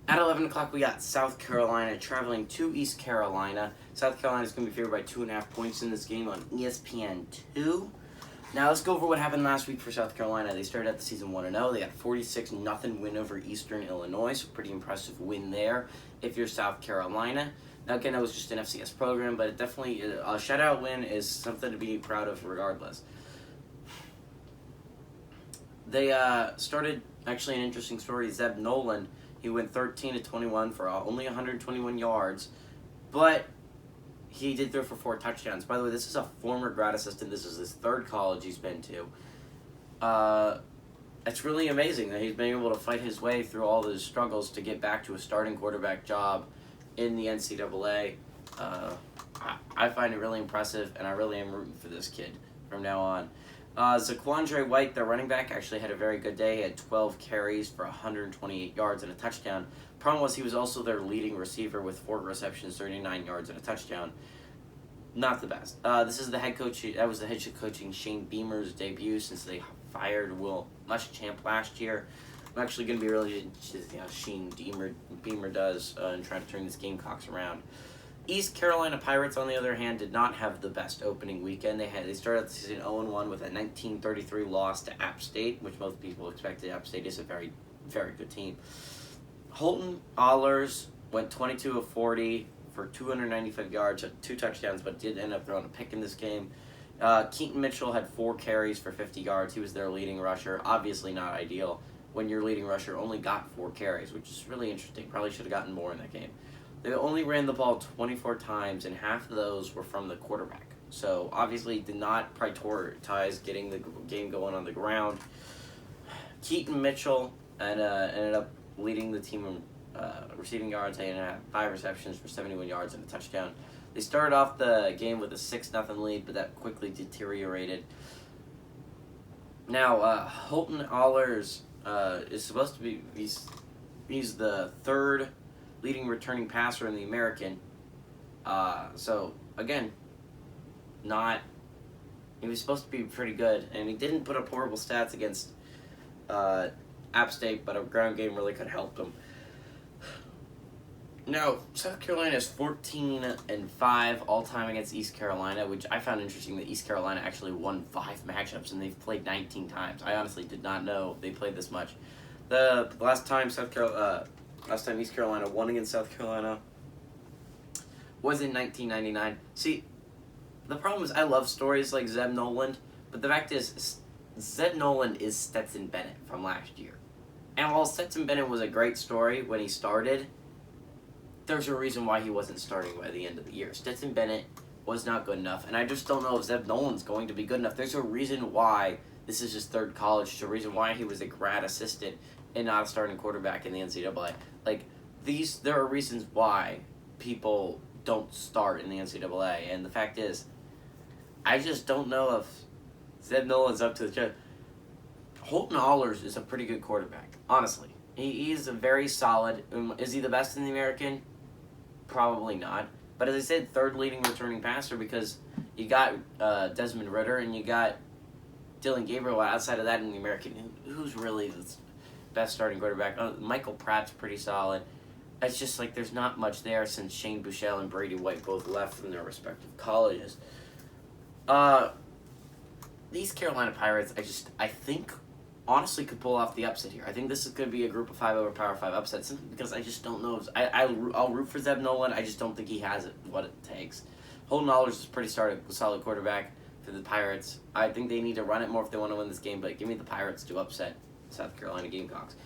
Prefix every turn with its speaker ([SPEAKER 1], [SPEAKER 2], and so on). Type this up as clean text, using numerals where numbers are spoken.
[SPEAKER 1] At 11 o'clock, we got South Carolina traveling to East Carolina. South Carolina is going to be favored by 2.5 points in this game on ESPN2. Now, let's go over what happened last week for South Carolina. They started out the season 1-0. They got a 46-0 win over Eastern Illinois, so pretty impressive win there if you're South Carolina. Now, again, that was just an FCS program, but it definitely a shutout win is something to be proud of regardless. They started, actually, an interesting story. Zeb Noland, he went 13-21 for only 121 yards, but he did throw for 4 touchdowns. By the way, this is a former grad assistant. This is his third college he's been to. It's really amazing that he's been able to fight his way through all those struggles to get back to a starting quarterback job in the NCAA. I find it really impressive, and I really am rooting for this kid from now on. Zaquandre White, the running back, actually had a very good day. He had 12 carries for 128 yards and a touchdown. Problem was he was also their leading receiver with 4 receptions, 39 yards and a touchdown. Not the best. This is the head coach. That was the head coaching Shane Beamer's debut since they fired Will Muschamp last year. I'm actually going to be really interested in how Shane Beamer does in trying to turn these Gamecocks around. East Carolina Pirates, on the other hand, did not have the best opening weekend. They started the season 0-1 with a 19-33 loss to App State, which most people expected. App State is a very, very good team. Holton Ahlers went 22 of 40 for 295 yards, 2 touchdowns, but did end up throwing a pick in this game. Keaton Mitchell had 4 carries for 50 yards. He was their leading rusher. Obviously not ideal when your leading rusher only got 4 carries, which is really interesting. Probably should have gotten more in that game. They only ran the ball 24 times, and half of those were from the quarterback. So, obviously, did not prioritize getting the game going on the ground. Keaton Mitchell ended up leading the team in receiving yards. They had 5 receptions for 71 yards and a touchdown. They started off the game with a 6-0 lead, but that quickly deteriorated. Now, Holton Ahlers is supposed to be, he's the third leading returning passer in the American. So, again, he was supposed to be pretty good, and he didn't put up horrible stats against App State, but a ground game really could have helped him. Now, South Carolina is 14-5 all-time against East Carolina, which I found interesting that East Carolina actually won 5 matchups, and they've played 19 times. I honestly did not know they played this much. The last time East Carolina won against South Carolina was in 1999. See, the problem is I love stories like Zeb Noland, but the fact is Zeb Noland is Stetson Bennett from last year. And while Stetson Bennett was a great story when he started, there's a reason why he wasn't starting by the end of the year. Stetson Bennett was not good enough, and I just don't know if Zeb Noland's going to be good enough. There's a reason why this is his third college. There's a reason why he was a grad assistant and not a starting quarterback in the NCAA. There are reasons why people don't start in the NCAA, and the fact is, I just don't know if Zeb Noland's up to the job. Holton Ahlers is a pretty good quarterback, honestly. He's a very solid. Is he the best in the American? Probably not. But as I said, third leading returning passer because you got Desmond Ridder and you got Dylan Gabriel. Outside of that in the American, who's really the best starting quarterback? Michael Pratt's pretty solid. It's just like there's not much there since Shane Buechele and Brady White both left from their respective colleges. These Carolina Pirates, I think, honestly could pull off the upset here. I think this is going to be a Group of 5 over Power 5 upset simply because I just don't know. I'll root for Zeb Noland. I just don't think he has what it takes. Holton Ahlers is a pretty solid quarterback for the Pirates. I think they need to run it more if they want to win this game, but give me the Pirates to upset South Carolina Gamecocks.